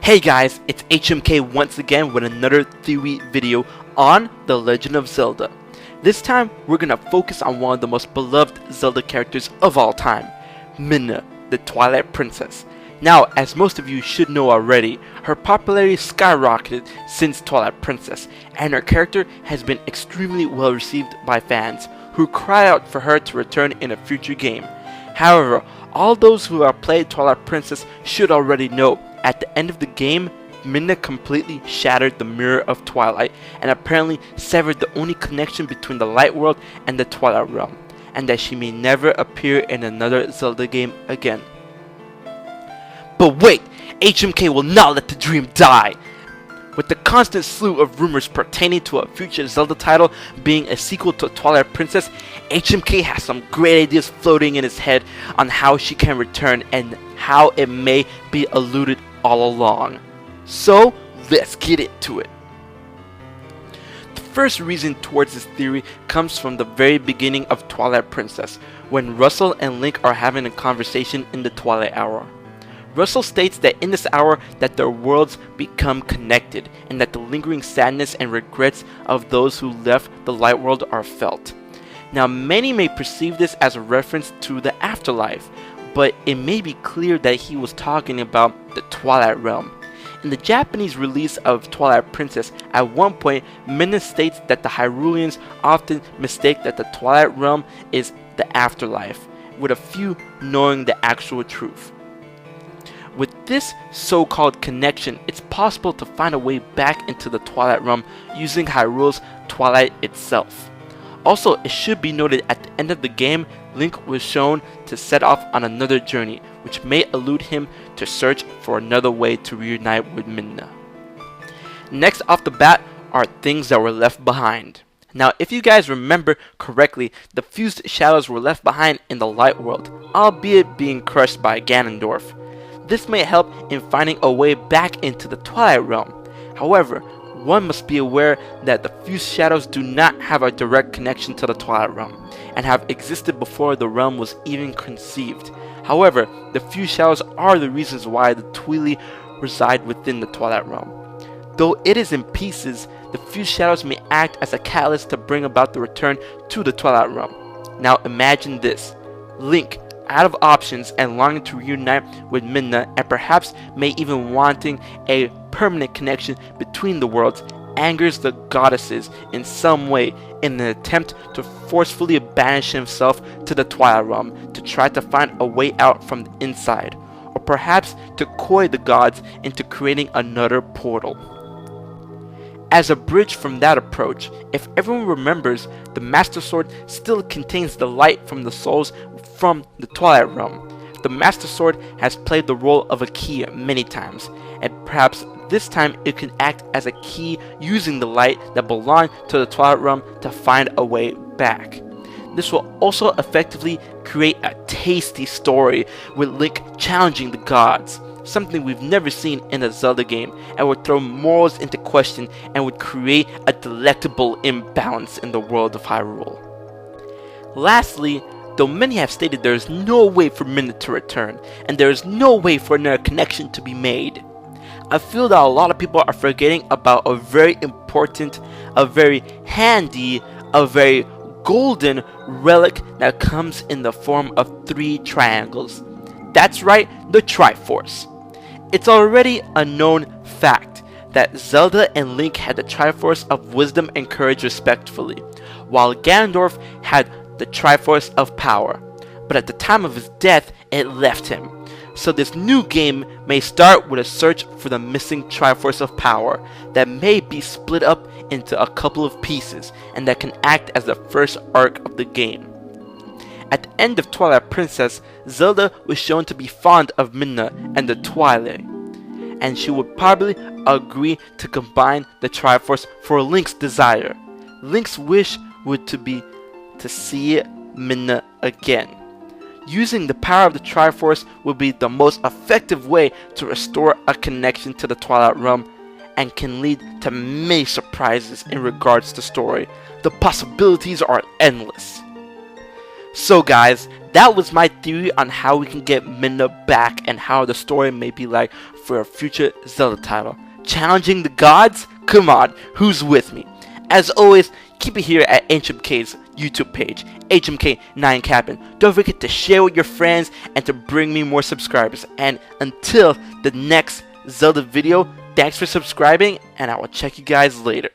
Hey guys, it's HMK once again with another theory video on The Legend of Zelda. This time, we're gonna focus on one of the most beloved Zelda characters of all time, Midna, the Twilight Princess. Now, as most of you should know already, her popularity skyrocketed since Twilight Princess, and her character has been extremely well received by fans, who cry out for her to return in a future game. However, all those who have played Twilight Princess should already know, at the end of the game, Midna completely shattered the mirror of Twilight and apparently severed the only connection between the Light World and the Twilight Realm, and that she may never appear in another Zelda game again. But wait! HMK will not let the dream die! With the constant slew of rumors pertaining to a future Zelda title being a sequel to Twilight Princess, HMK has some great ideas floating in his head on how she can return and how it may be eluded all along. So let's get into it. The first reason towards this theory comes from the very beginning of Twilight Princess, when Russell and Link are having a conversation in the Twilight Hour. Russell states that in this hour that their worlds become connected and that the lingering sadness and regrets of those who left the light world are felt. Now, many may perceive this as a reference to the afterlife, but it may be clear that he was talking about the Twilight Realm. In the Japanese release of Twilight Princess, at one point, Midna states that the Hyruleans often mistake that the Twilight Realm is the afterlife, with a few knowing the actual truth. With this so-called connection, it's possible to find a way back into the Twilight Realm using Hyrule's Twilight itself. Also, it should be noted at the end of the game, Link was shown to set off on another journey, which may elude him to search for another way to reunite with Midna. Next off the bat are things that were left behind. Now, if you guys remember correctly, the fused shadows were left behind in the Light World, albeit being crushed by Ganondorf. This may help in finding a way back into the Twilight Realm. However, one must be aware that the fused shadows do not have a direct connection to the Twilight Realm, and have existed before the realm was even conceived. However, the fused shadows are the reasons why the Twili reside within the Twilight Realm. Though it is in pieces, the fused shadows may act as a catalyst to bring about the return to the Twilight Realm. Now imagine this: Link, out of options and longing to reunite with Midna, and perhaps may even wanting a permanent connection between the worlds, angers the goddesses in some way in an attempt to forcefully banish himself to the Twilight Realm to try to find a way out from the inside, or perhaps to coy the gods into creating another portal. As a bridge from that approach, if everyone remembers, the Master Sword still contains the light from the souls from the Twilight Realm. The Master Sword has played the role of a key many times, and perhaps this time it can act as a key using the light that belonged to the Twilight Realm to find a way back. This will also effectively create a tasty story with Link challenging the gods, something we've never seen in a Zelda game, and would throw morals into question and would create a delectable imbalance in the world of Hyrule. Lastly, though many have stated there is no way for Midna to return, and there is no way for another connection to be made, I feel that a lot of people are forgetting about a very important, a very handy, a very golden relic that comes in the form of 3 triangles. That's right, the Triforce. It's already a known fact that Zelda and Link had the Triforce of Wisdom and Courage respectively, while Ganondorf had the Triforce of Power, but at the time of his death it left him. So this new game may start with a search for the missing Triforce of Power that may be split up into a couple of pieces and that can act as the first arc of the game. At the end of Twilight Princess, Zelda was shown to be fond of Midna and the Twilight, and she would probably agree to combine the Triforce for Link's desire. Link's wish would be to see Midna again. Using the power of the Triforce would be the most effective way to restore a connection to the Twilight Realm, and can lead to many surprises in regards to story. The possibilities are endless. So guys, that was my theory on how we can get Midna back and how the story may be like for a future Zelda title. Challenging the gods? Come on, who's with me? As always, keep it here at HMK's YouTube page, HMK9Captain. Don't forget to share with your friends and to bring me more subscribers. And until the next Zelda video, thanks for subscribing, and I will check you guys later.